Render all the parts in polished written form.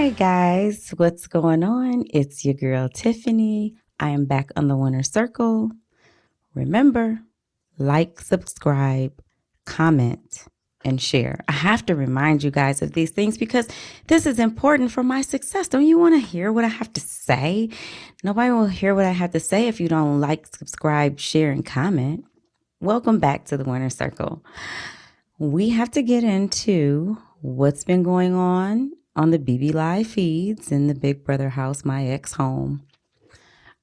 right, guys, what's going on? It's your girl Tiffany. I am back on the Winner Circle. Remember, like, subscribe, comment, and share. I have to remind you guys of these things because this is important for my success. Don't you want to hear what I have to say? Nobody will hear what I have to say if you don't like, subscribe, share, and comment. Welcome back to the Winner Circle. We have to get into what's been going on the BB Live feeds in the Big Brother house, my ex home.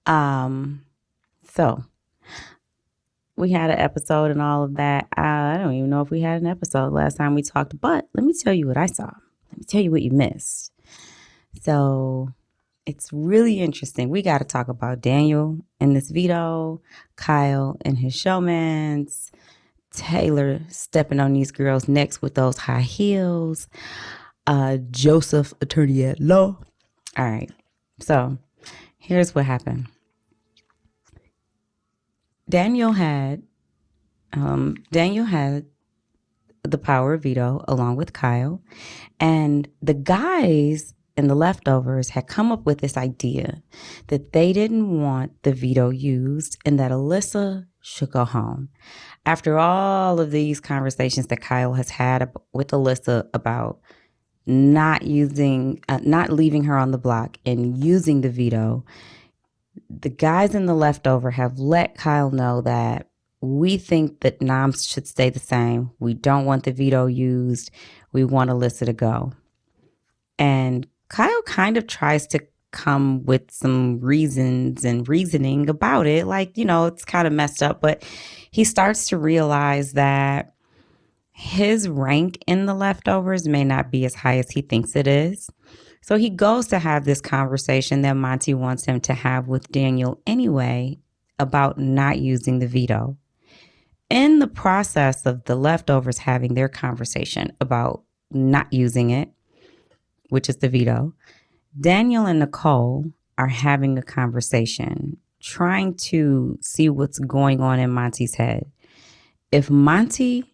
So we had an episode and all of that. I don't even know if we had an episode last time we talked, but let me tell you what I saw. Let me tell you what you missed. So it's really interesting. We got to talk about Daniel and this veto, Kyle and his showmans, Taylor stepping on these girls' necks with those high heels, Joseph, attorney at law. All right. So here's what happened. Daniel had the power of veto along with Kyle, and the guys and the leftovers had come up with this idea that they didn't want the veto used and that Alyssa should go home. After all of these conversations that Kyle has had with Alyssa about not leaving her on the block and using the veto, the guys in the leftover have let Kyle know that we think that noms should stay the same. We don't want the veto used. We want Alyssa to go. And Kyle kind of tries to come with some reasons and reasoning about it. Like, it's kind of messed up, but he starts to realize that his rank in the leftovers may not be as high as he thinks it is. So he goes to have this conversation that Monty wants him to have with Daniel anyway about not using the veto. In the process of the leftovers having their conversation about not using it, which is the veto, Daniel and Nicole are having a conversation, trying to see what's going on in Monty's head. If Monty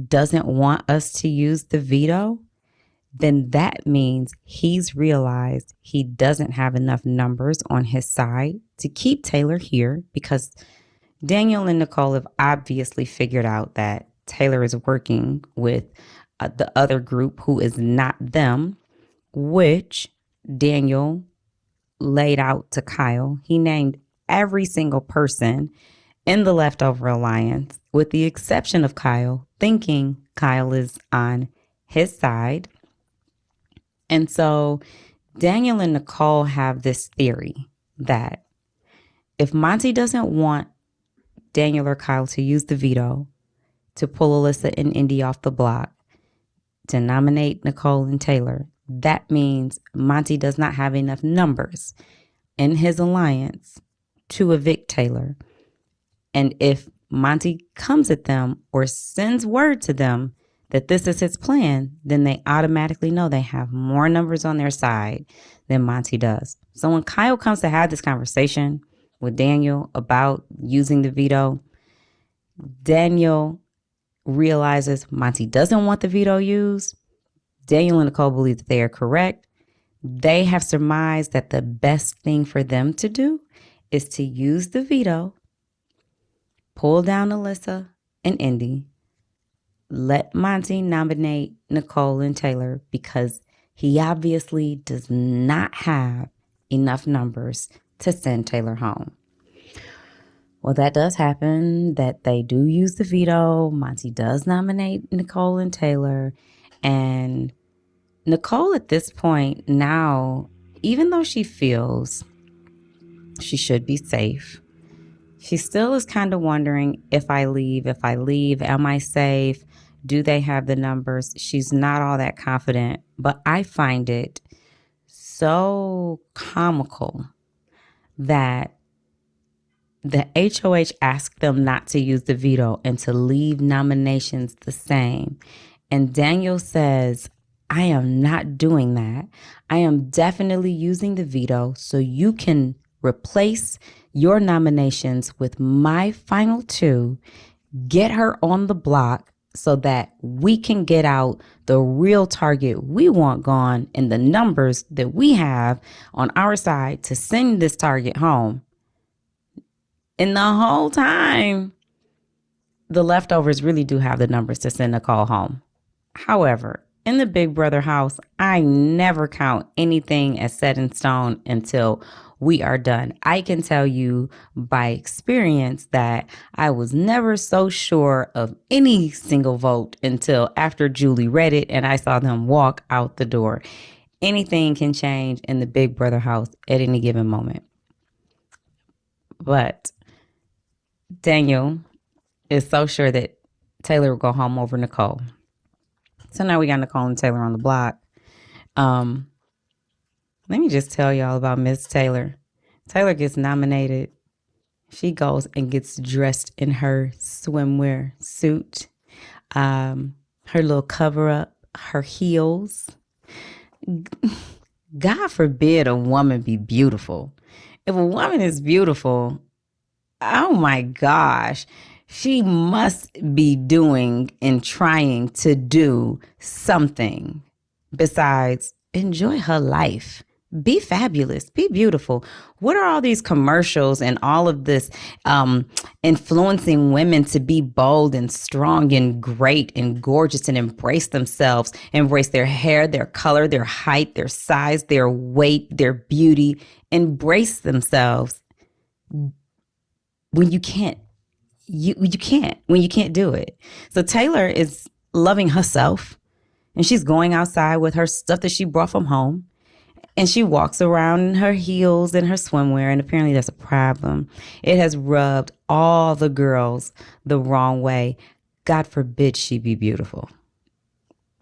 doesn't want us to use the veto, then that means he's realized he doesn't have enough numbers on his side to keep Taylor here, because Daniel and Nicole have obviously figured out that Taylor is working with the other group who is not them, which Daniel laid out to Kyle. He named every single person in the leftover alliance, with the exception of Kyle, thinking Kyle is on his side. And so Daniel and Nicole have this theory that if Monty doesn't want Daniel or Kyle to use the veto to pull Alyssa and Indy off the block, to nominate Nicole and Taylor, that means Monty does not have enough numbers in his alliance to evict Taylor. And if Monty comes at them or sends word to them that this is his plan, then they automatically know they have more numbers on their side than Monty does. So when Kyle comes to have this conversation with Daniel about using the veto, Daniel realizes Monty doesn't want the veto used. Daniel and Nicole believe that they are correct. They have surmised that the best thing for them to do is to use the veto, pull down Alyssa and Indy, let Monty nominate Nicole and Taylor, because he obviously does not have enough numbers to send Taylor home. Well, that does happen, that they do use the veto. Monty does nominate Nicole and Taylor. And Nicole at this point now, even though she feels she should be safe, she still is kind of wondering, if I leave, am I safe? Do they have the numbers? She's not all that confident, but I find it so comical that the HOH asked them not to use the veto and to leave nominations the same. And Daniel says, I am not doing that. I am definitely using the veto so you can replace your nominations with my final two, get her on the block. so that we can get out the real target we want gone and the numbers that we have on our side to send this target home. And the whole time, the leftovers really do have the numbers to send Nicole home. However, in the Big Brother house, I never count anything as set in stone until we are done. I can tell you by experience that I was never so sure of any single vote until after Julie read it and I saw them walk out the door. Anything can change in the Big Brother house at any given moment. But Daniel is so sure that Taylor will go home over Nicole. So now we got Nicole and Taylor on the block. Let me just tell y'all about Miss Taylor. Taylor gets nominated. She goes and gets dressed in her swimwear suit, her little cover up, her heels. God forbid a woman be beautiful. If a woman is beautiful, oh my gosh, she must be doing and trying to do something besides enjoy her life. Be fabulous. Be beautiful. What are all these commercials and all of this influencing women to be bold and strong and great and gorgeous and embrace themselves, embrace their hair, their color, their height, their size, their weight, their beauty, embrace themselves when you can't. You can't when you can't do it. So Taylor is loving herself and she's going outside with her stuff that she brought from home. And she walks around in her heels and her swimwear, and apparently that's a problem. It has rubbed all the girls the wrong way. God forbid she be beautiful.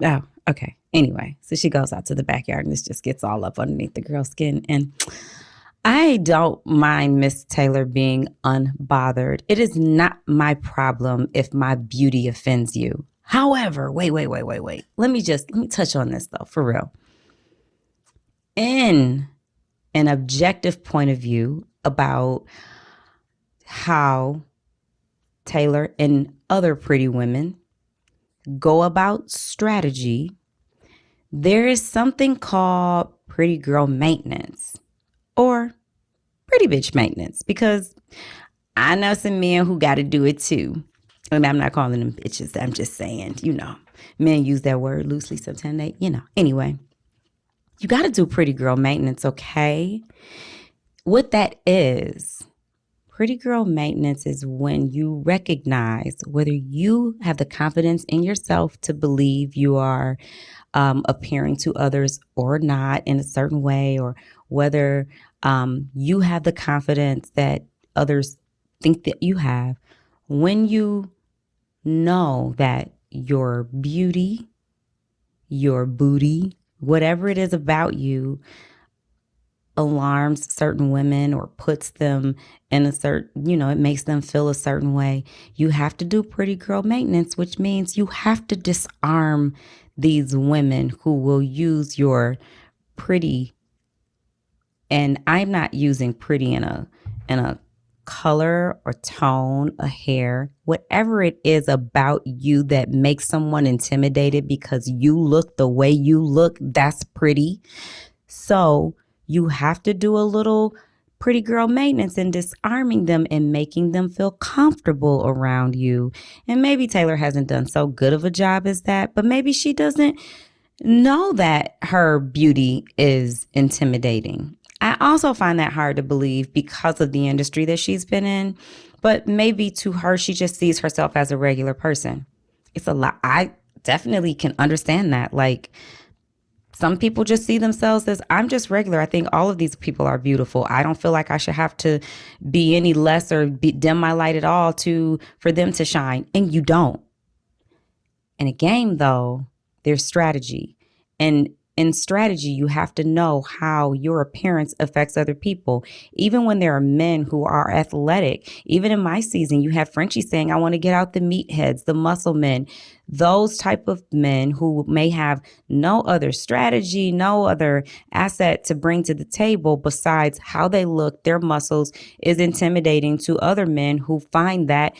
Oh, okay. Anyway, so she goes out to the backyard, and this just gets all up underneath the girl's skin. And I don't mind Miss Taylor being unbothered. It is not my problem if my beauty offends you. However, wait. Let me touch on this, though, for real. In an objective point of view about how Taylor and other pretty women go about strategy, there is something called pretty girl maintenance or pretty bitch maintenance, because I know some men who got to do it too. I mean, I'm not calling them bitches. I'm just saying, men use that word loosely sometimes. Anyway. You got to do pretty girl maintenance, okay? What that is, pretty girl maintenance is when you recognize whether you have the confidence in yourself to believe you are appearing to others or not in a certain way, or whether you have the confidence that others think that you have. When you know that your beauty, your booty, whatever it is about you alarms certain women or puts them in a certain, it makes them feel a certain way, you have to do pretty girl maintenance, which means you have to disarm these women who will use your pretty. And I'm not using pretty in a color or tone, a hair, whatever it is about you that makes someone intimidated because you look the way you look, that's pretty. So you have to do a little pretty girl maintenance and disarming them and making them feel comfortable around you. And maybe Taylor hasn't done so good of a job as that, but maybe she doesn't know that her beauty is intimidating. I also find that hard to believe because of the industry that she's been in, but maybe to her, she just sees herself as a regular person. It's a lot. I definitely can understand that. Like, some people just see themselves as, I'm just regular. I think all of these people are beautiful. I don't feel like I should have to be any less or dim my light at all for them to shine. And you don't. In a game, though, there's strategy. And in strategy, you have to know how your appearance affects other people. Even when there are men who are athletic, even in my season, you have Frenchie saying, I want to get out the meatheads, the muscle men, those type of men who may have no other strategy, no other asset to bring to the table besides how they look, their muscles, is intimidating to other men who find that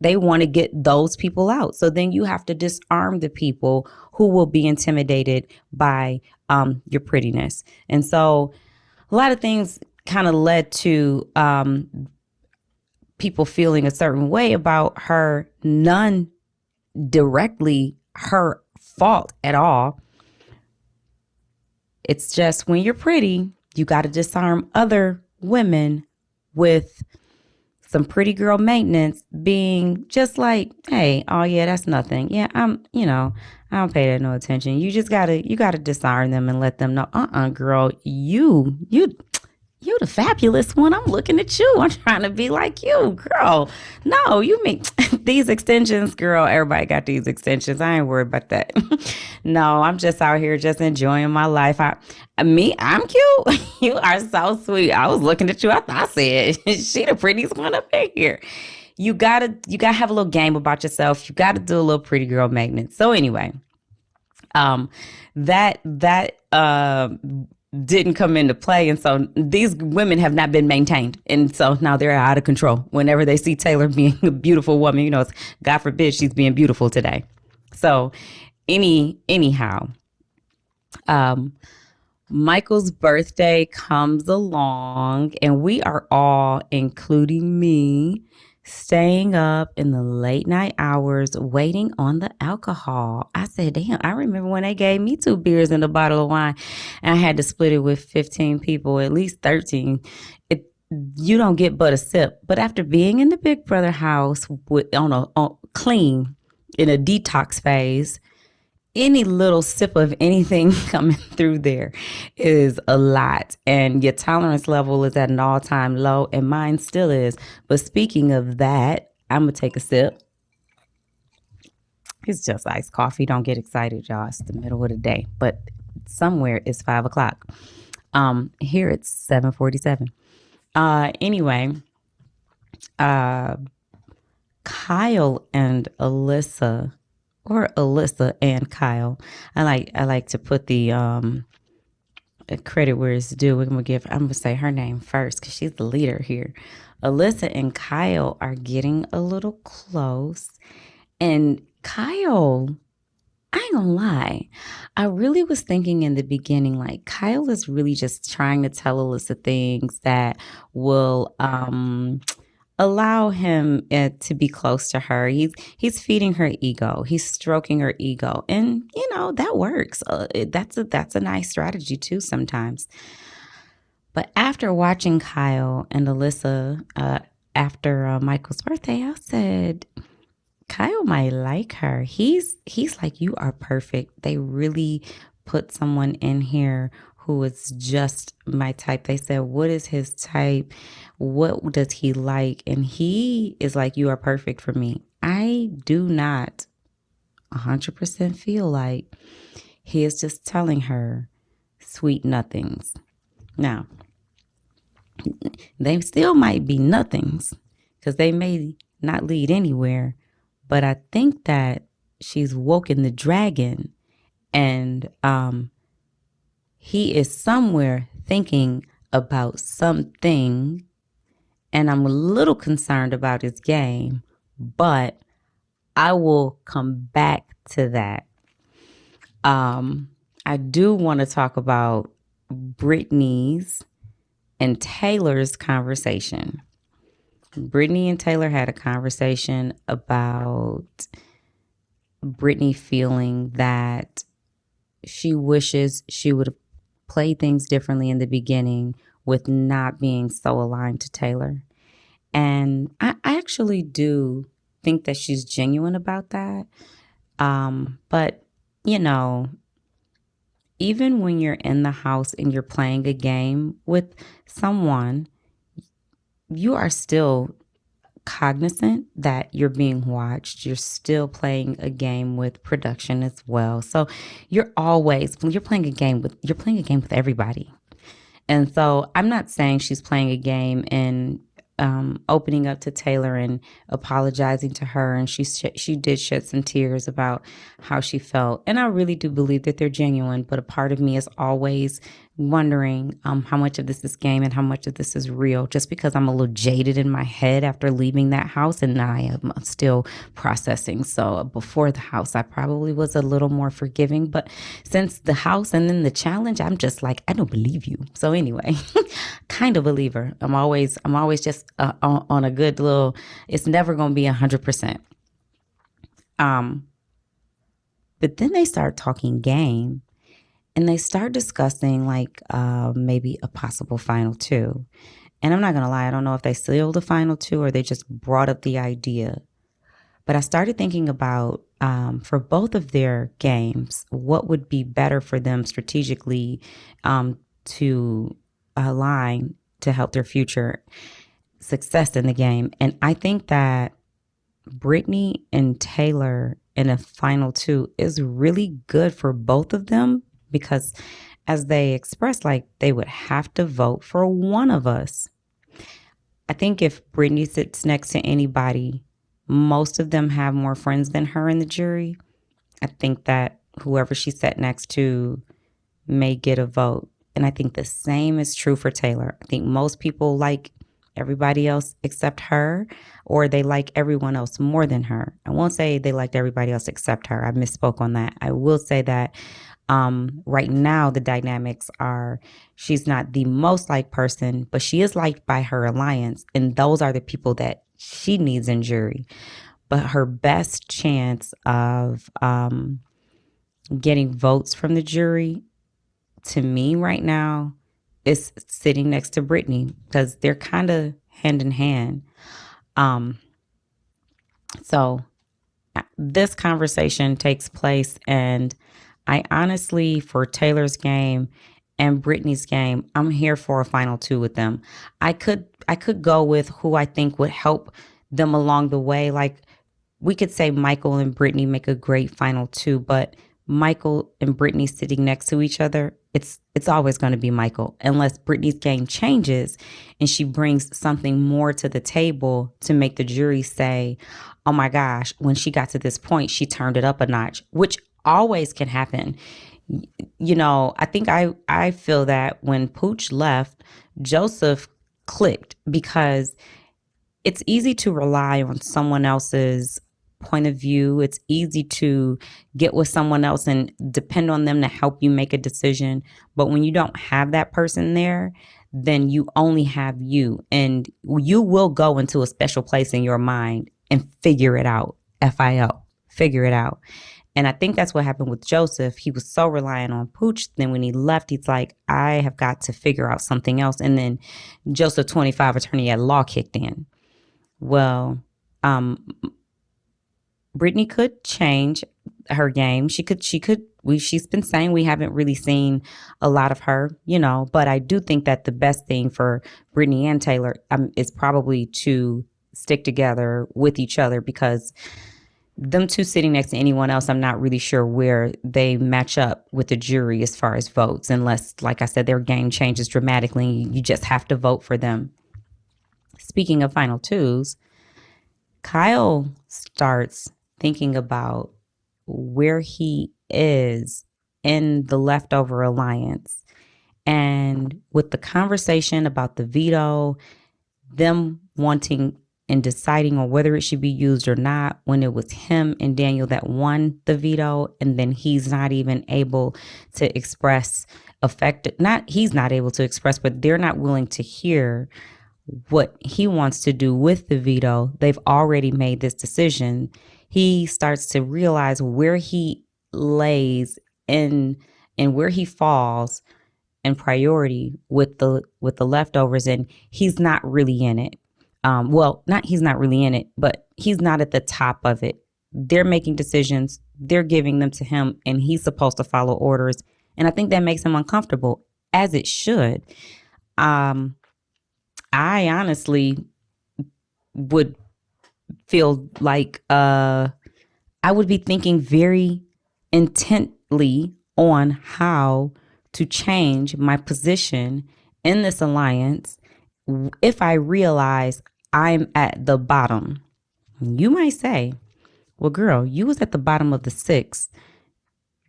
they want to get those people out. So then you have to disarm the people who will be intimidated by your prettiness. And so a lot of things kind of led to people feeling a certain way about her, none directly her fault at all. It's just when you're pretty, you got to disarm other women with some pretty girl maintenance, being just like, hey, oh yeah, that's nothing. Yeah, I don't pay that no attention. You gotta disarm them and let them know, girl, you the fabulous one. I'm looking at you. I'm trying to be like you, girl. No, you mean these extensions, girl. Everybody got these extensions. I ain't worried about that. No, I'm just out here just enjoying my life. I'm cute. You are so sweet. I was looking at you. I said, she the prettiest one up in here. You gotta have a little game about yourself. You gotta do a little pretty girl maintenance. So anyway, that didn't come into play. And so these women have not been maintained. And so now they're out of control. Whenever they see Taylor being a beautiful woman, God forbid she's being beautiful today. So anyhow, Michael's birthday comes along and we are all, including me, staying up in the late night hours waiting on the alcohol. I said, damn, I remember when they gave me 2 beers and a bottle of wine and I had to split it with 15 people, at least 13. You don't get but a sip. But after being in the Big Brother house on clean, in a detox phase, any little sip of anything coming through there is a lot. And your tolerance level is at an all-time low, and mine still is. But speaking of that, I'm going to take a sip. It's just iced coffee. Don't get excited, y'all. It's the middle of the day. But somewhere it's 5 o'clock. Here it's 7:47. Anyway, Kyle and Alyssa, or Alyssa and Kyle. I like to put the credit where it's due. I'm gonna say her name first because she's the leader here. Alyssa and Kyle are getting a little close, and Kyle, I ain't gonna lie, I really was thinking in the beginning, like, Kyle is really just trying to tell Alyssa things that will allow him to be close to her. He's feeding her ego. He's stroking her ego. And, that works. That's a nice strategy too sometimes. But after watching Kyle and Alyssa after Michael's birthday, I said, Kyle might like her. He's like, you are perfect. They really put someone in here who is just my type. They said, what is his type? What does he like? And he is like, you are perfect for me. I do not 100% feel like he is just telling her sweet nothings. Now, they still might be nothings because they may not lead anywhere. But I think that she's woken the dragon, and he is somewhere thinking about something, and I'm a little concerned about his game, but I will come back to that. I do want to talk about Brittany's and Taylor's conversation. Brittany and Taylor had a conversation about Brittany feeling that she wishes she would have played things differently in the beginning with not being so aligned to Taylor. And I actually do think that she's genuine about that. But, even when you're in the house and you're playing a game with someone, you are still cognizant that you're being watched. You're still playing a game with production as well. So you're playing a game with everybody. And so I'm not saying she's playing a game in opening up to Taylor and apologizing to her, and she did shed some tears about how she felt, and I really do believe that they're genuine. But a part of me is always wondering how much of this is game and how much of this is real. Just because I'm a little jaded in my head after leaving that house, and I am still processing. So before the house, I probably was a little more forgiving, but since the house and then the challenge, I'm just like, I don't believe you. So anyway, kind of believer. I'm always just on a good little. It's never going to be 100%. But then they start talking game, and they start discussing like maybe a possible final two. And I'm not going to lie, I don't know if they sealed the final two or they just brought up the idea. But I started thinking about for both of their games, what would be better for them strategically to align to help their future success in the game. And I think that Brittany and Taylor in a final two is really good for both of them, because as they expressed, like they would have to vote for one of us. I think if Brittany sits next to anybody, most of them have more friends than her in the jury. I think that whoever she sat next to may get a vote. And I think the same is true for Taylor. I think most people like everybody else except her, or they like everyone else more than her. I won't say they liked everybody else except her. I misspoke on that. I will say that right now the dynamics are she's not the most liked person, but she is liked by her alliance. And those are the people that she needs in jury. But her best chance of getting votes from the jury, to me right now, is sitting next to Brittany, because they're kind of hand in hand. So this conversation takes place, and I honestly, for Taylor's game and Brittany's game, I'm here for a final two with them. I could go with who I think would help them along the way. Like we could say Michael and Brittany make a great final two, but Michael and Brittany sitting next to each other, it's always going to be Michael, unless Brittany's game changes and she brings something more to the table to make the jury say, oh my gosh, when she got to this point, she turned it up a notch, which always can happen. You know, I think I feel that when Pooch left, Joseph clicked, because it's easy to rely on someone else's point of view. It's easy to get with someone else and depend on them to help you make a decision. But when you don't have that person there, then you only have you, and you will go into a special place in your mind and figure it out. FIO, figure it out. And I think that's what happened with Joseph. He was so reliant on Pooch. Then when he left, he's like, I have got to figure out something else. And then Joseph 25 attorney at law kicked in. Well, Brittany could change her game. She's been saying we haven't really seen a lot of her, you know, but I do think that the best thing for Brittany and Taylor is probably to stick together with each other, because them two sitting next to anyone else, I'm not really sure where they match up with the jury as far as votes, unless, like I said, their game changes dramatically. You just have to vote for them. Speaking of final twos, Kyle starts thinking about where he is in the leftover alliance. And with the conversation about the veto, them wanting and deciding on whether it should be used or not, when it was him and Daniel that won the veto, and then he's not even able to express he's not able to express, but they're not willing to hear what he wants to do with the veto. They've already made this decision. He starts to realize where he lays in and where he falls in priority with the leftovers, and he's not really in it. He's not really in it, but he's not at the top of it. They're making decisions, they're giving them to him, and he's supposed to follow orders. And I think that makes him uncomfortable, as it should. I honestly would feel like I would be thinking very intently on how to change my position in this alliance if I realize I'm at the bottom, you might say, well, girl, you was at the bottom of the 6.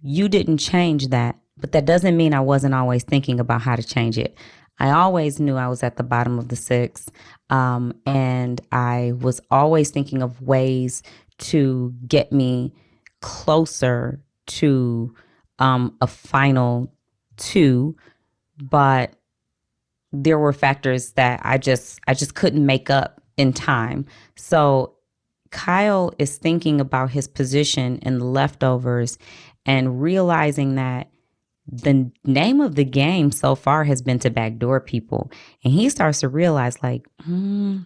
You didn't change that, but that doesn't mean I wasn't always thinking about how to change it. I always knew I was at the bottom of the 6, and I was always thinking of ways to get me closer to a final 2, but there were factors that I just couldn't make up in time. So Kyle is thinking about his position in the leftovers and realizing that the name of the game so far has been to backdoor people. And he starts to realize, like, I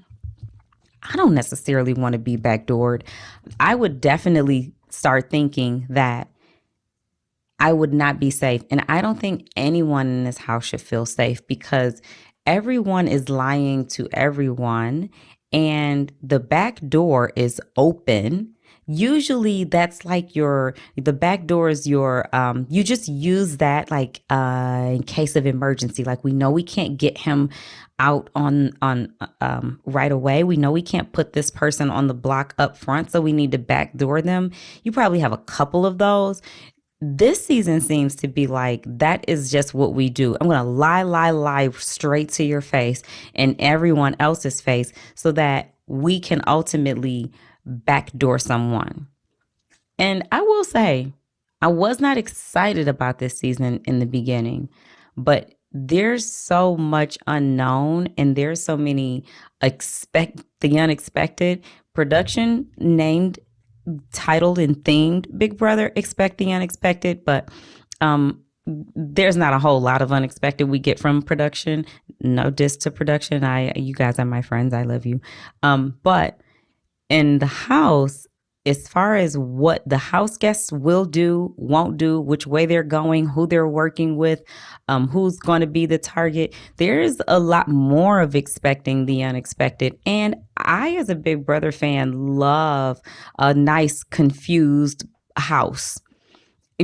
don't necessarily want to be backdoored. I would definitely start thinking that I would not be safe. And I don't think anyone in this house should feel safe because everyone is lying to everyone and the back door is open. Usually that's like the back door is you just use that like in case of emergency. Like we know we can't get him out on right away. We know we can't put this person on the block up front, so we need to backdoor them. You probably have a couple of those. This season seems to be like that is just what we do. I'm going to lie straight to your face and everyone else's face so that we can ultimately backdoor someone. And I will say, I was not excited about this season in the beginning, but there's so much unknown and there's so many the unexpected. Production named, titled and themed Big Brother Expect the Unexpected, but there's not a whole lot of unexpected we get from production. No diss to production. You guys are my friends. I love you. But in the house, as far as what the house guests will do, won't do, which way they're going, who they're working with, who's going to be the target, there's a lot more of expecting the unexpected. And I, as a Big Brother fan, love a nice, confused house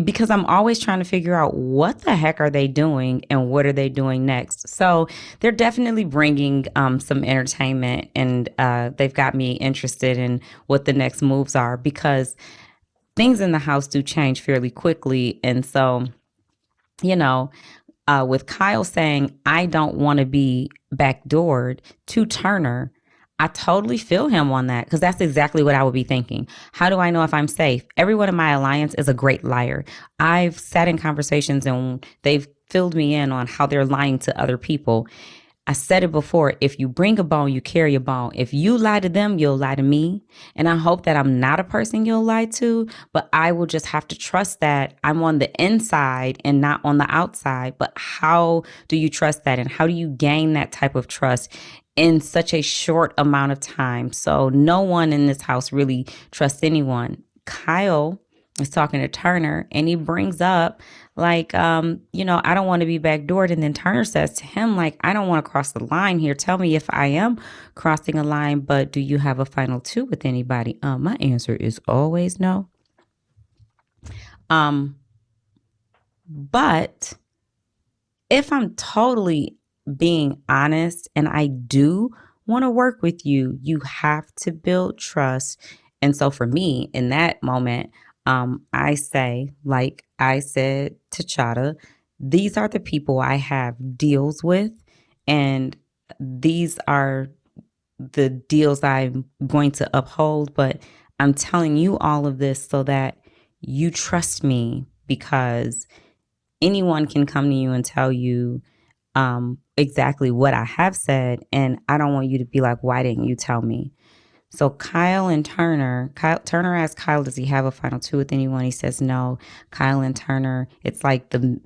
because I'm always trying to figure out what the heck are they doing and what are they doing next. So they're definitely bringing some entertainment and they've got me interested in what the next moves are because things in the house do change fairly quickly. And so, with Kyle saying, I don't want to be backdoored to Turner, I totally feel him on that because that's exactly what I would be thinking. How do I know if I'm safe? Everyone in my alliance is a great liar. I've sat in conversations and they've filled me in on how they're lying to other people. I said it before, if you bring a bone, you carry a bone. If you lie to them, you'll lie to me. And I hope that I'm not a person you'll lie to, but I will just have to trust that I'm on the inside and not on the outside. But how do you trust that? And how do you gain that type of trust in such a short amount of time? So no one in this house really trusts anyone. Kyle is talking to Turner and he brings up like, I don't want to be backdoored. And then Turner says to him, like, I don't want to cross the line here. Tell me if I am crossing a line, but do you have a final 2 with anybody? My answer is always no. But if I'm totally being honest and I do want to work with you, you have to build trust. And so for me in that moment, I say, like I said to Chada, these are the people I have deals with, and these are the deals I'm going to uphold. But I'm telling you all of this so that you trust me, because anyone can come to you and tell you exactly what I have said, and I don't want you to be like, why didn't you tell me? So Turner asks Kyle, does he have a final 2 with anyone? He says no. Kyle and Turner, it's like the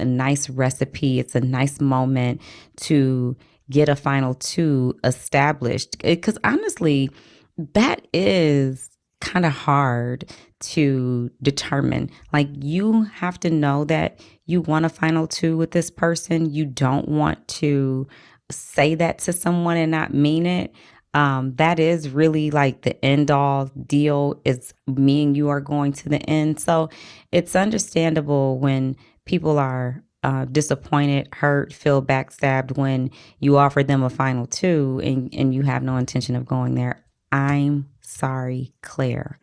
nice recipe. It's a nice moment to get a final 2 established. Because honestly, that is kind of hard to determine. Like, you have to know that you want a final 2 with this person. You don't want to say that to someone and not mean it. That is really like the end all deal, is me and you are going to the end. So it's understandable when people are disappointed, hurt, feel backstabbed when you offer them a final two and you have no intention of going there. I'm sorry, Claire.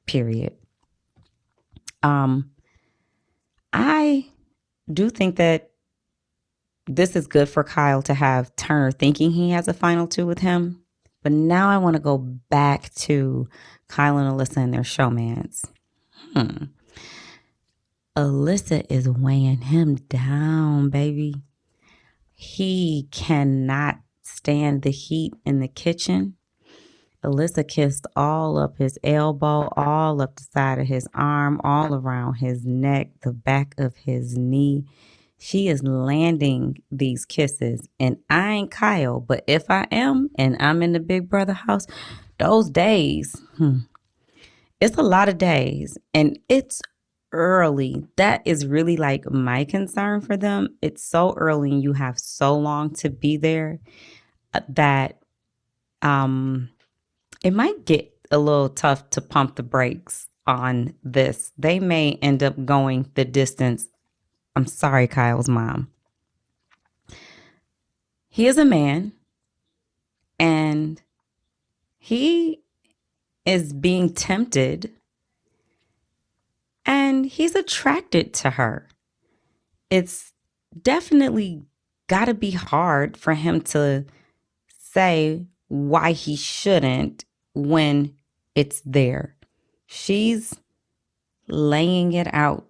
Period. I do think that this is good for Kyle to have Turner thinking he has a final two with him. But now I want to go back to Kyle and Alyssa and their showmans. Alyssa is weighing him down, baby. He cannot stand the heat in the kitchen. Alyssa kissed all up his elbow, all up the side of his arm, all around his neck, the back of his knee. She is landing these kisses. And I ain't Kyle, but if I am and I'm in the Big Brother house, those days, it's a lot of days. And it's early. That is really like my concern for them. It's so early and you have so long to be there that it might get a little tough to pump the brakes on this. They may end up going the distance. I'm sorry, Kyle's mom. He is a man and he is being tempted and he's attracted to her. It's definitely got to be hard for him to say why he shouldn't when it's there. She's laying it out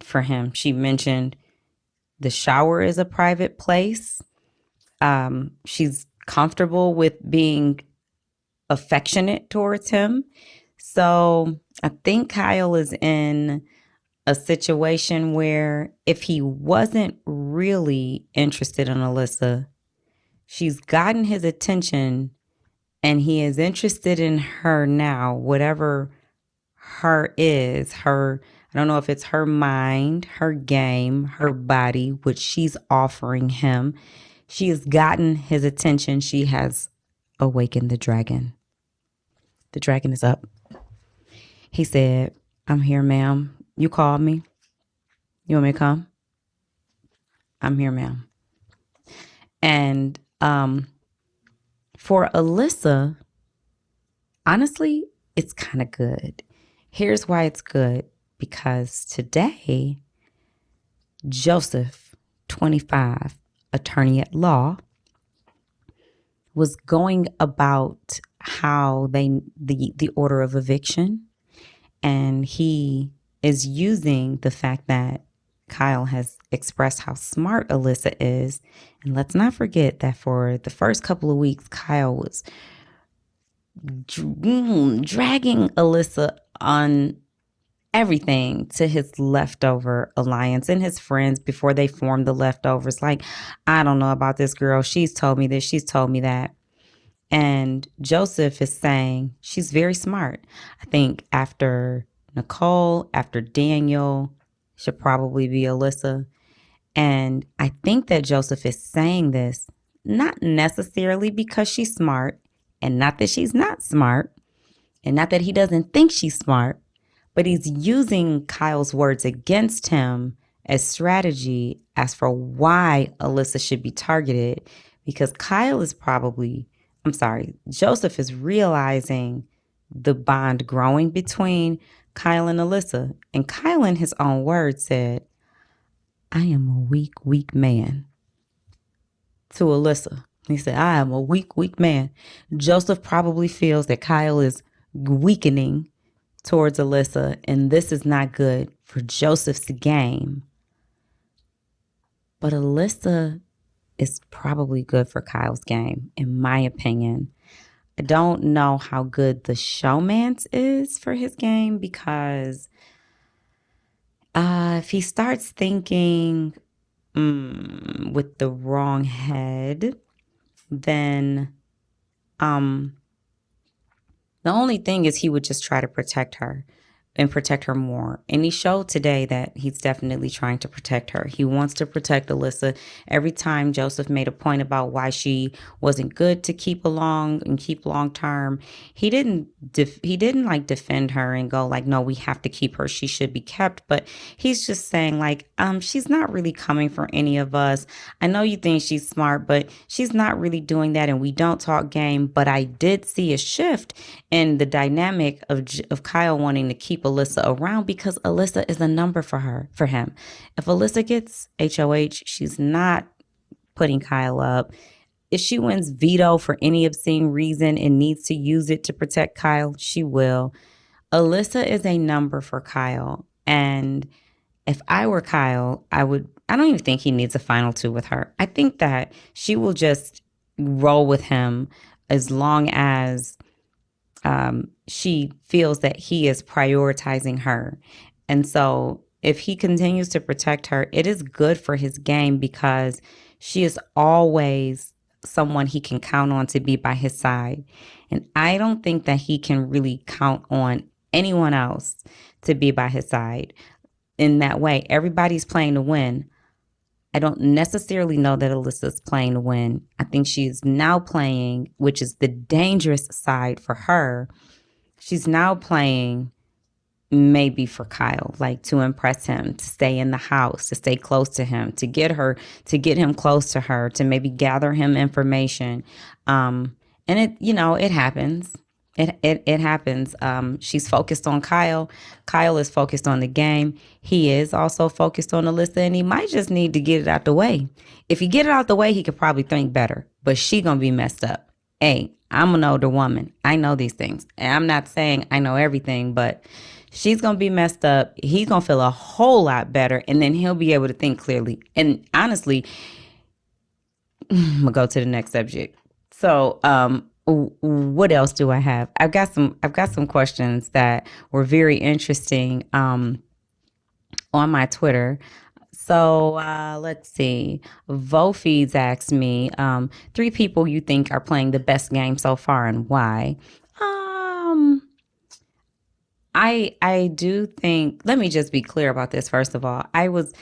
for him. She mentioned the shower is a private place. She's comfortable with being affectionate towards him. So I think Kyle is in a situation where if he wasn't really interested in Alyssa, she's gotten his attention and he is interested in her now, whatever her is, her, I don't know if it's her mind, her game, her body, which she's offering him. She has gotten his attention. She has awakened the dragon. The dragon is up. He said, I'm here, ma'am. You called me. You want me to come? I'm here, ma'am. And for Alyssa, honestly, it's kind of good. Here's why it's good. Because today, Joseph, 25, attorney at law, was going about how the order of eviction, and he is using the fact that Kyle has expressed how smart Alyssa is. And let's not forget that for the first couple of weeks, Kyle was dragging Alyssa on everything to his leftover alliance and his friends before they formed the leftovers. Like, I don't know about this girl. She's told me this. She's told me that. And Joseph is saying she's very smart. I think after Nicole, after Daniel, should probably be Alyssa. And I think that Joseph is saying this not necessarily because she's smart, and not that she's not smart, and not that he doesn't think she's smart, but he's using Kyle's words against him as strategy as for why Alyssa should be targeted, because Joseph is realizing the bond growing between Kyle and Alyssa. And Kyle, in his own words, said, I am a weak, weak man to Alyssa. He said, I am a weak, weak man. Joseph probably feels that Kyle is weakening towards Alyssa, and this is not good for Joseph's game. But Alyssa is probably good for Kyle's game, in my opinion. I don't know how good the showmance is for his game, because if he starts thinking with the wrong head, then the only thing is he would just try to protect her. and protect her more. And he showed today that he's definitely trying to protect her. He wants to protect Alyssa. Every time Joseph made a point about why she wasn't good to keep along and keep long term, he didn't like defend her and go like, no, we have to keep her. She should be kept. But he's just saying like, she's not really coming for any of us. I know you think she's smart, but she's not really doing that. And we don't talk game. But I did see a shift in the dynamic of Kyle wanting to keep Alyssa around because Alyssa is a number for him. If Alyssa gets HOH, she's not putting Kyle up. If she wins veto for any obscene reason and needs to use it to protect Kyle, she will. Alyssa is a number for Kyle. And if I were Kyle, I don't even think he needs a final two with her. I think that she will just roll with him as long as she feels that he is prioritizing her. And so if he continues to protect her, it is good for his game because she is always someone he can count on to be by his side. And I don't think that he can really count on anyone else to be by his side in that way. Everybody's playing to win. I don't necessarily know that Alyssa's playing to win. I think she's now playing, which is the dangerous side for her. She's now playing maybe for Kyle, like to impress him, to stay in the house, to stay close to him, to get him close to her, to maybe gather him information. And it happens. It happens. She's focused on Kyle. Kyle is focused on the game. He is also focused on Alyssa, and he might just need to get it out the way. If he get it out the way, he could probably think better, but she gonna be messed up. Hey, I'm an older woman. I know these things, and I'm not saying I know everything, but she's gonna be messed up. He's gonna feel a whole lot better, and then he'll be able to think clearly. And honestly, I'm gonna go to the next subject. So, what else do I have? I've got some questions that were very interesting on my Twitter. So let's see. VoFeeds asked me 3 people you think are playing the best game so far and why. I do think. Let me just be clear about this. First of all, I was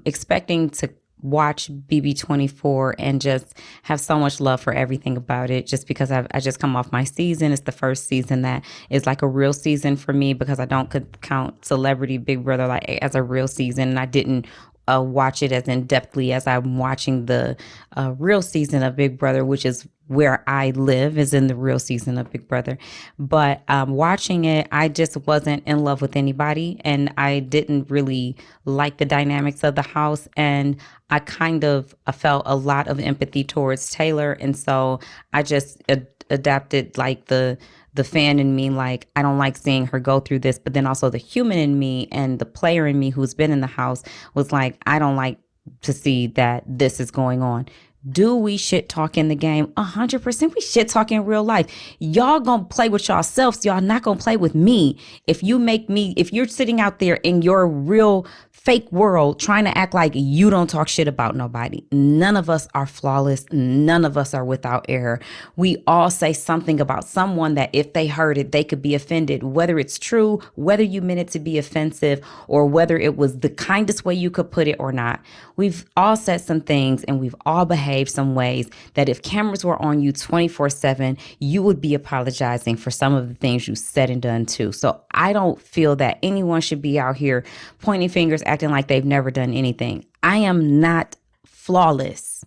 expecting to watch BB24 and just have so much love for everything about it, just because I just come off my season. It's the first season that is like a real season for me because I don't count Celebrity Big Brother like as a real season, and I didn't watch it as in-depthly as I'm watching the real season of Big Brother, which is where I live, is in the real season of Big Brother. But watching it, I just wasn't in love with anybody, and I didn't really like the dynamics of the house, and I felt a lot of empathy towards Taylor, and so I just adapted like the fan in me, like I don't like seeing her go through this, but then also the human in me and the player in me who's been in the house was like, I don't like to see that this is going on. Do we shit talk in the game? 100%. We shit talk in real life. Y'all gonna play with yourselves. Y'all not gonna play with me. If you're sitting out there in your real fake world trying to act like you don't talk shit about nobody. None of us are flawless. None of us are without error. We all say something about someone that if they heard it, they could be offended, whether it's true, whether you meant it to be offensive, or whether it was the kindest way you could put it or not. We've all said some things and we've all behaved some ways that if cameras were on you 24/7, you would be apologizing for some of the things you said and done too. So I don't feel that anyone should be out here pointing fingers, acting like they've never done anything. I am not flawless.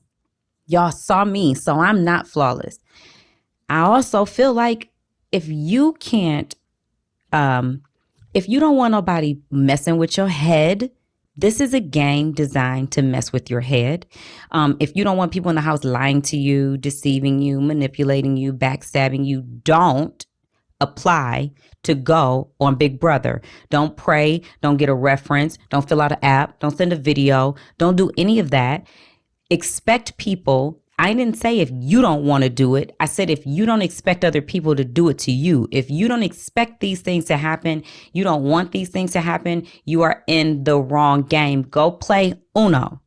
Y'all saw me, so I'm not flawless. I also feel like if you don't want nobody messing with your head, this is a game designed to mess with your head. If you don't want people in the house lying to you, deceiving you, manipulating you, backstabbing you, don't apply to go on Big Brother. Don't pray. Don't get a reference. Don't fill out an app. Don't send a video. Don't do any of that. Expect people. I didn't say if you don't want to do it. I said if you don't expect other people to do it to you. If you don't expect these things to happen, you don't want these things to happen, you are in the wrong game. Go play Uno.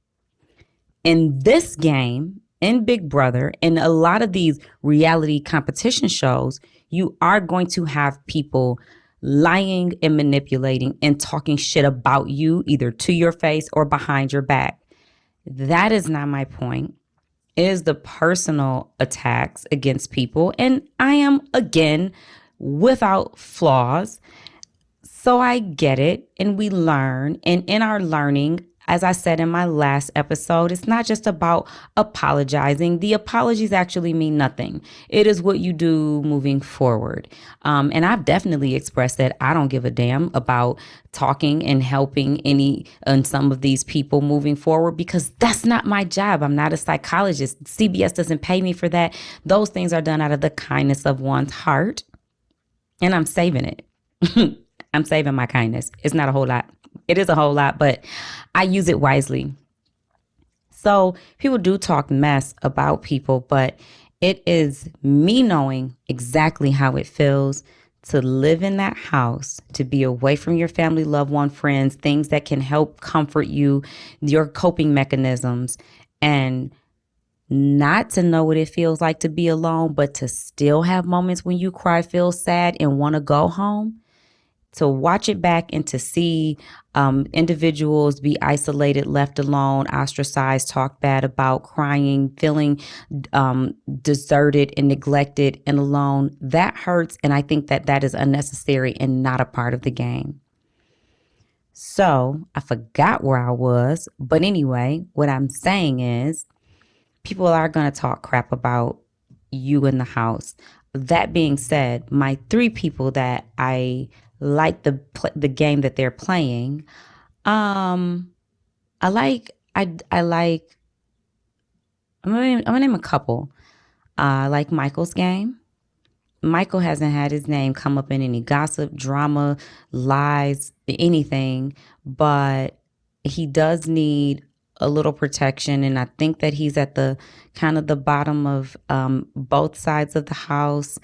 In this game, in Big Brother, in a lot of these reality competition shows, you are going to have people lying and manipulating and talking shit about you, either to your face or behind your back. That is not my point. It is the personal attacks against people. And I am, again, without flaws. So I get it, and we learn. And in our learning, as I said in my last episode, it's not just about apologizing. The apologies actually mean nothing. It is what you do moving forward. And I've definitely expressed that I don't give a damn about talking and helping some of these people moving forward, because that's not my job. I'm not a psychologist. CBS doesn't pay me for that. Those things are done out of the kindness of one's heart. And I'm saving it. I'm saving my kindness. It's not a whole lot. It is a whole lot, but I use it wisely. So people do talk mess about people, but it is me knowing exactly how it feels to live in that house, to be away from your family, loved one, friends, things that can help comfort you, your coping mechanisms, and not to know what it feels like to be alone, but to still have moments when you cry, feel sad, and want to go home. To watch it back and to see individuals be isolated, left alone, ostracized, talked bad about, crying, feeling deserted and neglected and alone, that hurts. And I think that that is unnecessary and not a part of the game. So I forgot where I was. But anyway, what I'm saying is people are going to talk crap about you in the house. That being said, my 3 people that I like the game that they're playing. I like. I'm gonna name a couple. I like Michael's game. Michael hasn't had his name come up in any gossip, drama, lies, anything, but he does need a little protection, and I think that he's at the kind of the bottom of both sides of the house.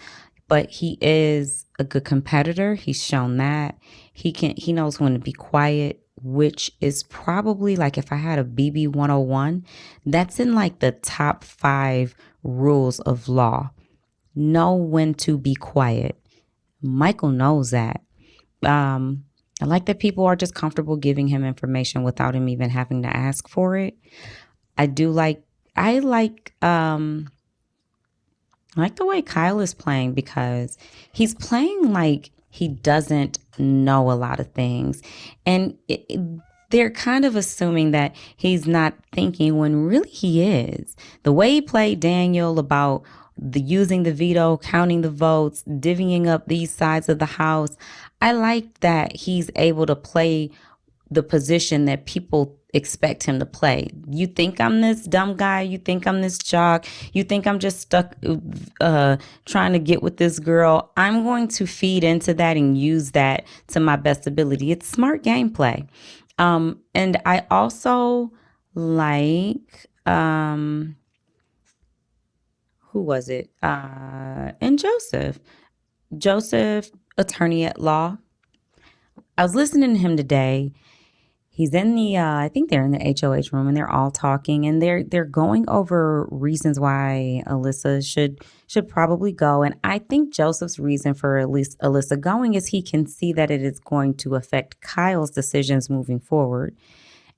But he is a good competitor. He's shown that. He knows when to be quiet, which is probably, like, if I had a BB 101, that's in like the top 5 rules of law. Know when to be quiet. Michael knows that. I like that people are just comfortable giving him information without him even having to ask for it. I like the way Kyle is playing, because he's playing like he doesn't know a lot of things. And they're kind of assuming that he's not thinking when really he is. The way he played Daniel about using the veto, counting the votes, divvying up these sides of the house. I like that he's able to play the position that people expect him to play. You think I'm this dumb guy? You think I'm this jock? You think I'm just stuck trying to get with this girl? I'm going to feed into that and use that to my best ability. It's smart gameplay. And I also like, who was it? And Joseph, attorney at law. I was listening to him today. He's in the, I think they're in the HOH room, and they're all talking, and they're going over reasons why Alyssa should probably go. And I think Joseph's reason for at least Alyssa going is he can see that it is going to affect Kyle's decisions moving forward.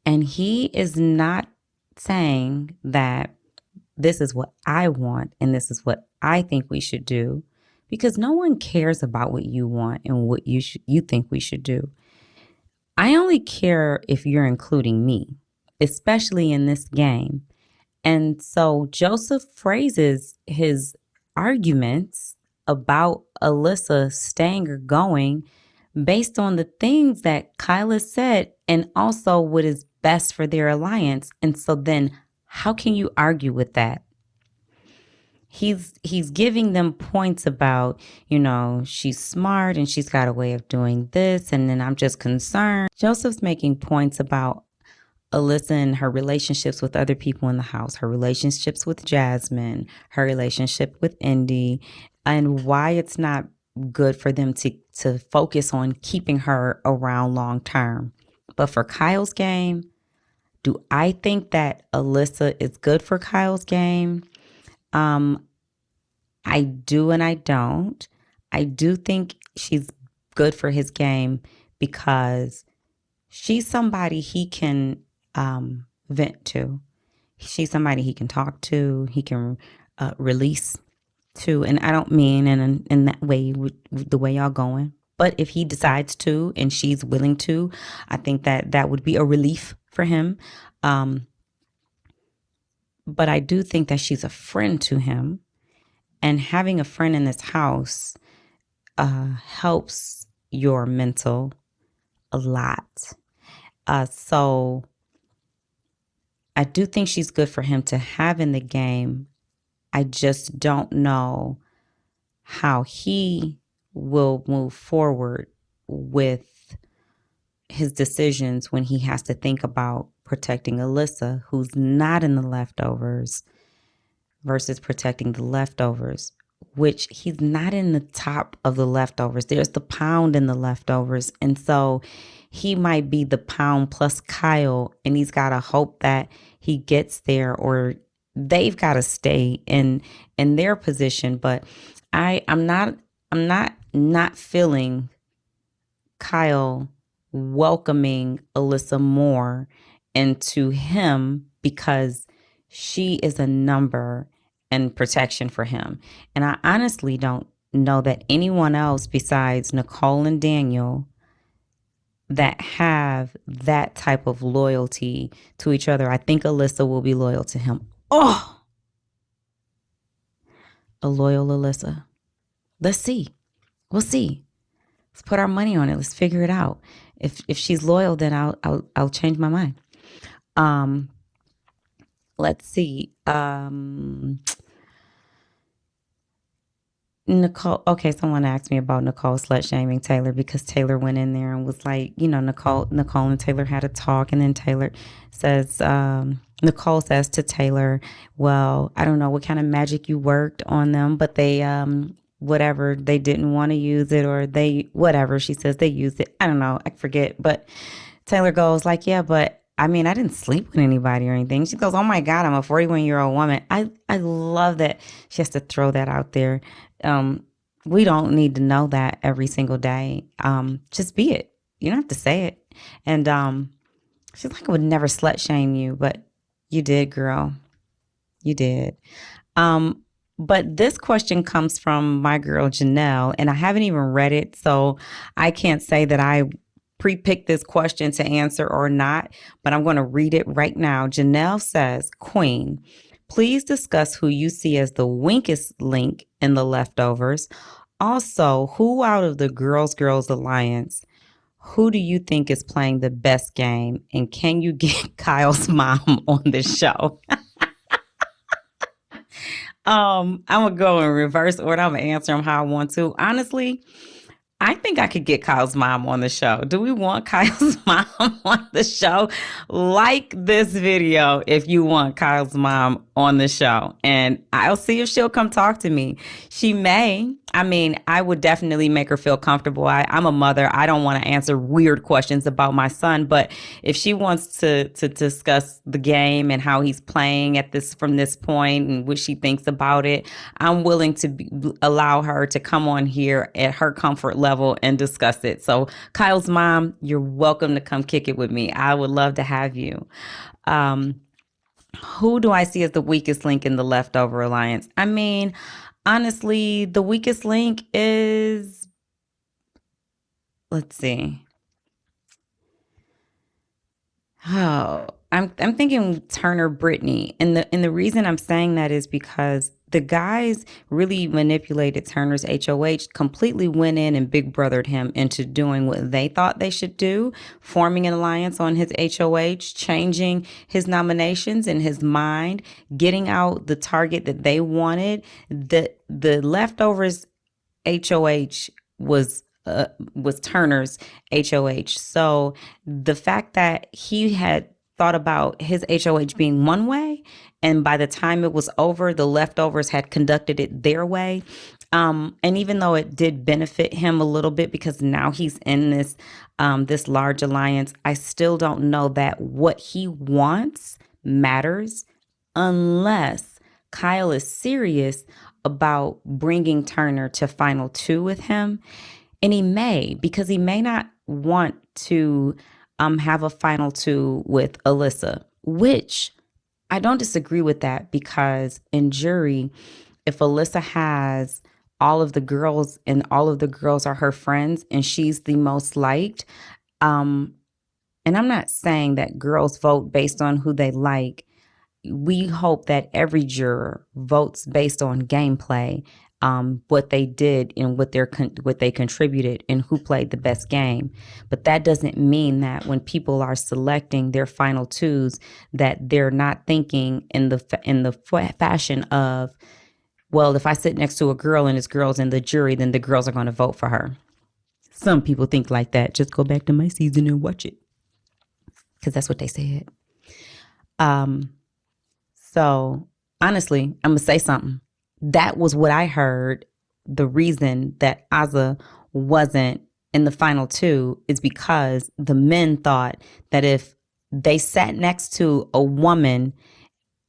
And he is not saying that this is what I want and this is what I think we should do, because no one cares about what you want and what you think we should do. I only care if you're including me, especially in this game. And so Joseph phrases his arguments about Alyssa staying or going based on the things that Kyla said and also what is best for their alliance. And so then how can you argue with that? He's giving them points about, she's smart and she's got a way of doing this. And then I'm just concerned. Joseph's making points about Alyssa and her relationships with other people in the house, her relationships with Jasmine, her relationship with Indy, and why it's not good for them to focus on keeping her around long term. But for Kyle's game, do I think that Alyssa is good for Kyle's game? I do and I don't. I do think she's good for his game because she's somebody he can vent to. She's somebody he can talk to, he can release to. And I don't mean in that way, with the way y'all going. But if he decides to and she's willing to, I think that would be a relief for him. But I do think that she's a friend to him. And having a friend in this house helps your mental a lot. So I do think she's good for him to have in the game. I just don't know how he will move forward with his decisions when he has to think about protecting Alyssa, who's not in the leftovers, versus protecting the leftovers, which he's not in the top of the leftovers. There's the pound in the leftovers. And so he might be the pound plus Kyle, and he's got to hope that he gets there, or they've got to stay in their position. But I'm not feeling Kyle welcoming Alyssa more into him because she is a number and protection for him. And I honestly don't know that anyone else besides Nicole and Daniel that have that type of loyalty to each other. I think Alyssa will be loyal to him. Oh, a loyal Alyssa. Let's see. We'll see. Let's put our money on it. Let's figure it out. If she's loyal, then I'll change my mind. Let's see. Nicole. Okay, someone asked me about Nicole slut shaming Taylor because Taylor went in there and was like, Nicole and Taylor had a talk, and then Nicole says to Taylor, "Well, I don't know what kind of magic you worked on them, but they whatever, they didn't want to use it, or they whatever." She says they used it. I don't know, I forget. But Taylor goes like, "Yeah, but I mean, I didn't sleep with anybody or anything." She goes, "Oh my God, I'm a 41-year-old woman." I love that she has to throw that out there. We don't need to know that every single day. Just be it. You don't have to say it. And she's like, "I would never slut shame you," but you did, girl. You did. But this question comes from my girl Janelle, and I haven't even read it, so I can't say that I pre-picked this question to answer or not, but I'm going to read it right now. Janelle says, "Queen, please discuss who you see as the weakest link in the leftovers. Also, who out of the Girls Alliance, who do you think is playing the best game? And can you get Kyle's mom on the show?" I'm going to go in reverse order. I'm going to answer them how I want to. Honestly, I think I could get Kyle's mom on the show. Do we want Kyle's mom on the show? Like this video if you want Kyle's mom on the show. And I'll see if she'll come talk to me. She may. I mean, I would definitely make her feel comfortable. I'm a mother. I don't want to answer weird questions about my son. But if she wants to discuss the game and how he's playing from this point and what she thinks about it, I'm willing to allow her to come on here at her comfort level and discuss it. So Kyle's mom, you're welcome to come kick it with me. I would love to have you. Who do I see as the weakest link in the leftover alliance? I mean, honestly, the weakest link is, let's see. Oh, I'm thinking Turner Brittany. And the reason I'm saying that is because the guys really manipulated Turner's HOH, completely went in and big brothered him into doing what they thought they should do, forming an alliance on his HOH, changing his nominations in his mind, getting out the target that they wanted. The leftovers HOH was Turner's HOH. So the fact that he had thought about his HOH being one way, and by the time it was over, the leftovers had conducted it their way. And even though it did benefit him a little bit because now he's in this large alliance, I still don't know that what he wants matters unless Kyle is serious about bringing Turner to final two with him. And he may, because he may not want to have a final two with Alyssa, which I don't disagree with that, because in jury, if Alyssa has all of the girls and all of the girls are her friends and she's the most liked, um, and I'm not saying that girls vote based on who they like. We hope that every juror votes based on gameplay, what they did and what they contributed and who played the best game. But that doesn't mean that when people are selecting their final twos, that they're not thinking in the fashion of, well, if I sit next to a girl and this girl's in the jury, then the girls are going to vote for her. Some people think like that. Just go back to my season and watch it, because that's what they said. So honestly, I'm gonna say something. That was what I heard. The reason that Azza wasn't in the final two is because the men thought that if they sat next to a woman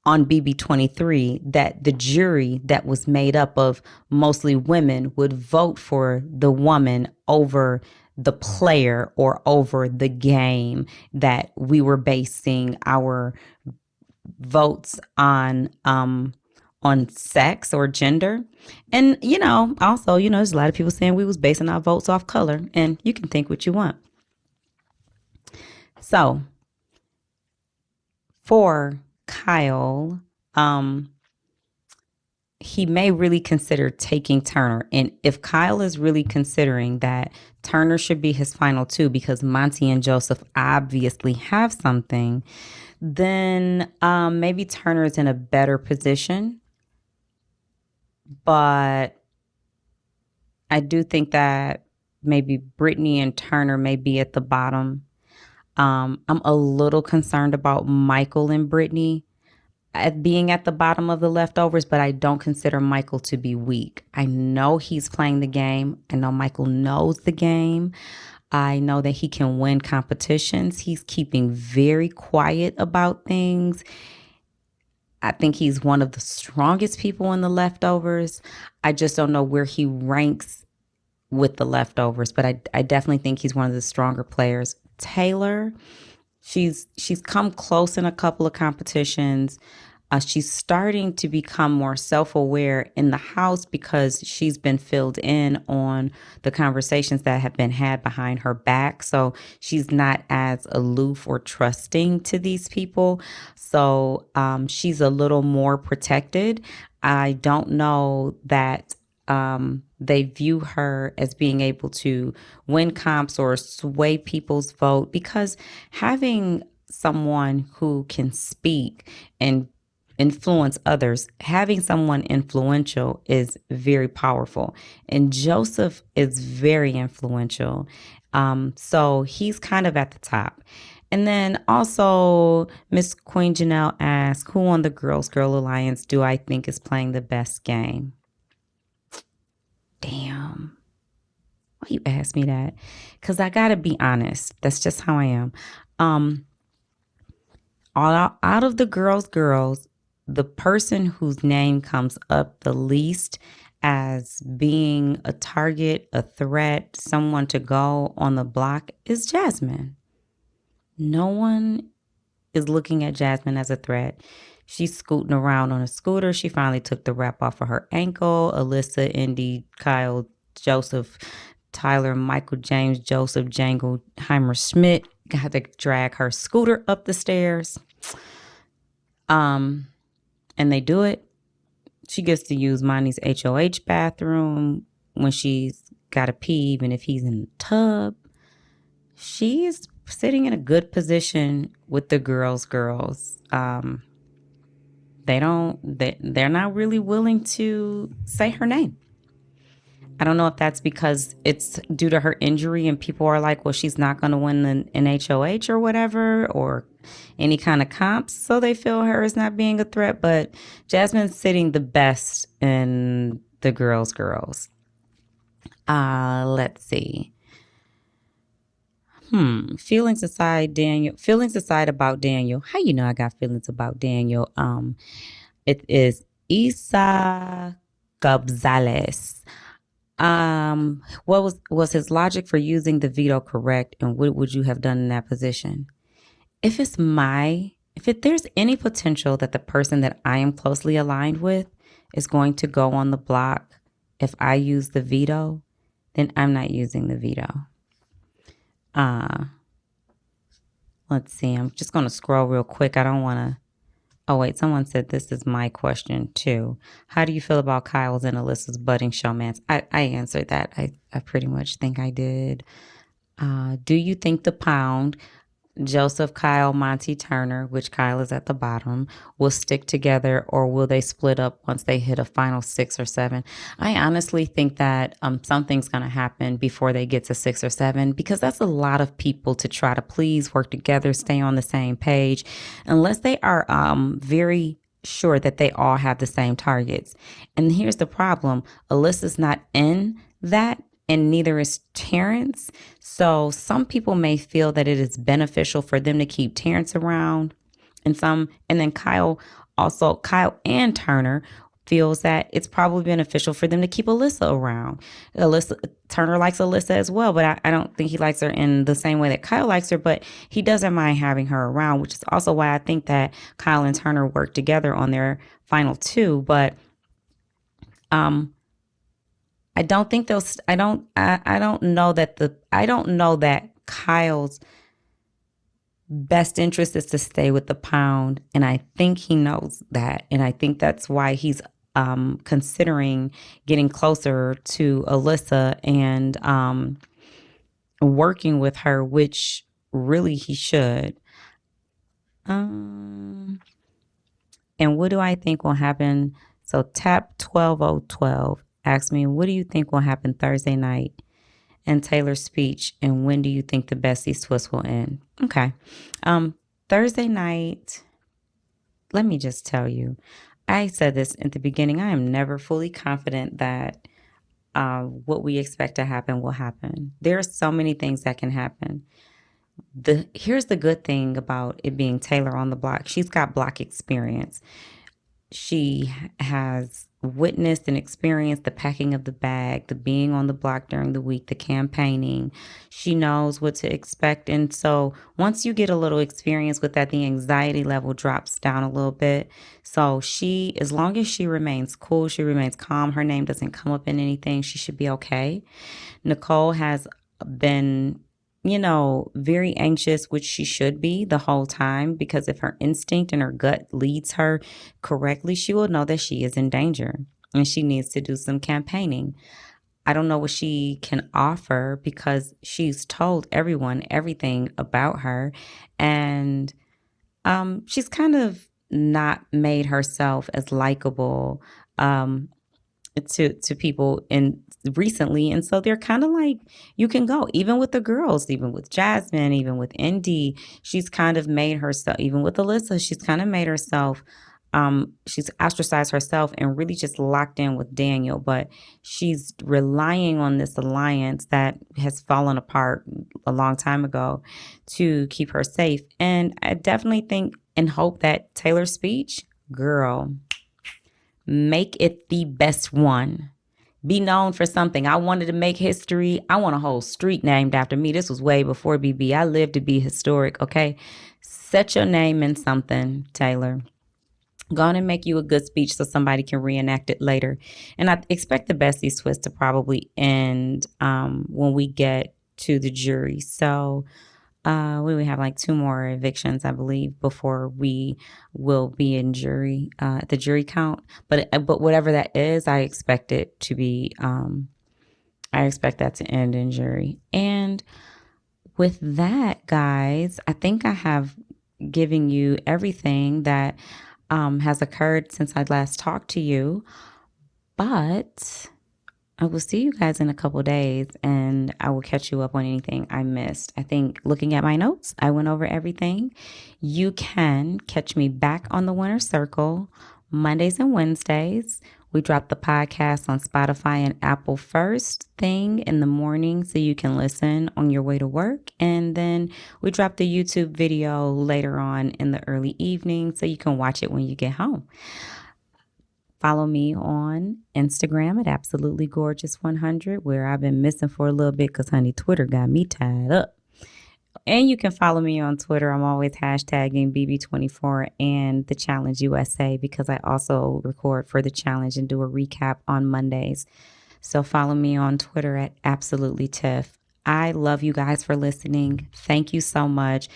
on BB23, that the jury that was made up of mostly women would vote for the woman over the player or over the game, that we were basing our votes on sex or gender. And also, there's a lot of people saying we was basing our votes off color, and you can think what you want. So for Kyle, he may really consider taking Turner. And if Kyle is really considering that Turner should be his final two because Monty and Joseph obviously have something, then maybe Turner is in a better position. But I do think that maybe Brittany and Turner may be at the bottom. I'm a little concerned about Michael and Brittany being at the bottom of the leftovers, but I don't consider Michael to be weak. I know he's playing the game. I know Michael knows the game. I know that he can win competitions. He's keeping very quiet about things. I think he's one of the strongest people in the leftovers. I just don't know where he ranks with the leftovers, but I definitely think he's one of the stronger players. Taylor, she's come close in a couple of competitions. She's starting to become more self-aware in the house because she's been filled in on the conversations that have been had behind her back. So she's not as aloof or trusting to these people. So she's a little more protected. I don't know that they view her as being able to win comps or sway people's vote, because having someone who can speak and influence others, having someone influential is very powerful. And Joseph is very influential. So he's kind of at the top. And then also Miss Queen Janelle asked, who on the Girls Girl Alliance do I think is playing the best game? Damn. Why you ask me that? Because I got to be honest. That's just how I am. Out of the girls, the person whose name comes up the least as being a target, a threat, someone to go on the block is Jasmine. No one is looking at Jasmine as a threat. She's scooting around on a scooter. She finally took the wrap off of her ankle. Alyssa, Indy, Kyle, Joseph, Tyler, Michael, James, Joseph, Jangle, Heimer, Schmidt got to drag her scooter up the stairs. And they do it. She gets to use Monty's HOH bathroom when she's got to pee, even if he's in the tub. She is sitting in a good position with the girls. They're not really willing to say her name. I don't know if that's because it's due to her injury and people are like, well, she's not going to win an HOH or whatever, or any kind of comps, so they feel her as not being a threat. But Jasmine's sitting the best in the girls. Let's see. Feelings aside about Daniel. How you know I got feelings about Daniel? It is Isa Gonzalez. What was his logic for using the veto correct, and what would you have done in that position? If there's any potential that the person that I am closely aligned with is going to go on the block if I use the veto, then I'm not using the veto. Let's see. I'm just going to scroll real quick. I don't want to. Oh, wait. Someone said this is my question, too. How do you feel about Kyle's and Alyssa's budding showmance? I answered that. I pretty much think I did. Do you think the pound, Joseph, Kyle, Monty, Turner, which Kyle is at the bottom, will stick together, or will they split up once they hit a final 6 or 7? I honestly think that something's going to happen before they get to 6 or 7, because that's a lot of people to try to please, work together, stay on the same page, unless they are very sure that they all have the same targets. And here's the problem. Alyssa's not in that, and neither is Terrence. So some people may feel that it is beneficial for them to keep Terrence around. And then Kyle and Turner feels that it's probably beneficial for them to keep Alyssa around. Turner likes Alyssa as well, but I don't think he likes her in the same way that Kyle likes her, but he doesn't mind having her around, which is also why I think that Kyle and Turner work together on their final 2. But I don't think those. I don't know that Kyle's best interest is to stay with the pound, and I think he knows that, and I think that's why he's considering getting closer to Alyssa and working with her, which really he should. And what do I think will happen? So tap 12012. Asked me, what do you think will happen Thursday night and Taylor's speech, and when do you think the Besties twist will end? Okay. Thursday night, let me just tell you, I said this at the beginning, I am never fully confident that what we expect to happen will happen. There are so many things that can happen. Here's the good thing about it being Taylor on the block. She's got block experience. She has witnessed and experienced the packing of the bag, the being on the block during the week, the campaigning. She knows what to expect. And so once you get a little experience with that, the anxiety level drops down a little bit. So as long as she remains cool, she remains calm, her name doesn't come up in anything, she should be okay. Nicole has been very anxious, which she should be the whole time, because if her instinct and her gut leads her correctly, she will know that she is in danger and she needs to do some campaigning. I don't know what she can offer because she's told everyone everything about her, and she's kind of not made herself as likable to people recently, and so they're kind of like, you can go, even with the girls, even with Jasmine, even with Indy, she's kind of made herself, even with Alyssa, she's kind of made herself, she's ostracized herself and really just locked in with Daniel, but she's relying on this alliance that has fallen apart a long time ago to keep her safe. And I definitely think and hope that Taylor's speech, girl, make it the best one. Be known for something. I wanted to make history. I want a whole street named after me. This was way before BB. I lived to be historic, okay? Set your name in something, Taylor. Go on and make you a good speech so somebody can reenact it later. And I expect the Besties twist to probably end when we get to the jury. So we have like 2 more evictions, I believe, before we will be in jury, the jury count. But whatever that is, I expect it to be, I expect that to end in jury. And with that, guys, I think I have given you everything that has occurred since I last talked to you. But I will see you guys in a couple days, and I will catch you up on anything I missed. I think looking at my notes, I went over everything. You can catch me back on the Winner Circle Mondays and Wednesdays. We drop the podcast on Spotify and Apple first thing in the morning so you can listen on your way to work. And then we drop the YouTube video later on in the early evening so you can watch it when you get home. Follow me on Instagram at absolutely-gorgeous100, where I've been missing for a little bit because, honey, Twitter got me tied up. And you can follow me on Twitter. I'm always hashtagging BB24 and the Challenge USA, because I also record for the challenge and do a recap on Mondays. So follow me on Twitter at absolutelytiff. I love you guys for listening. Thank you so much.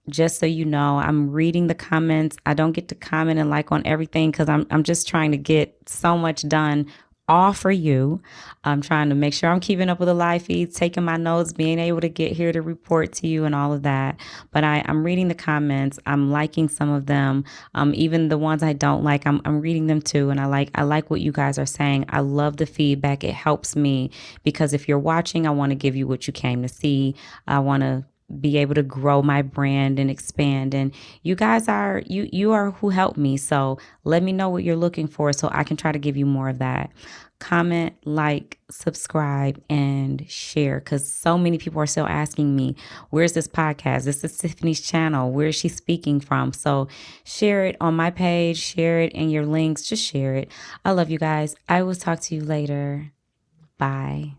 Just so you know, I'm reading the comments. I don't get to comment and like on everything because I'm just trying to get so much done, all for you. I'm trying to make sure I'm keeping up with the live feeds, taking my notes, being able to get here to report to you and all of that. But I'm reading the comments. I'm liking some of them. Even the ones I don't like, I'm reading them too. And I like what you guys are saying. I love the feedback. It helps me, because if you're watching, I want to give you what you came to see. I want to be able to grow my brand and expand. And you guys are, you are who helped me. So let me know what you're looking for so I can try to give you more of that. Comment, like, subscribe, and share, because so many people are still asking me, where's this podcast? This is Tiffany's channel. Where is she speaking from? So share it on my page, share it in your links, just share it. I love you guys. I will talk to you later. Bye.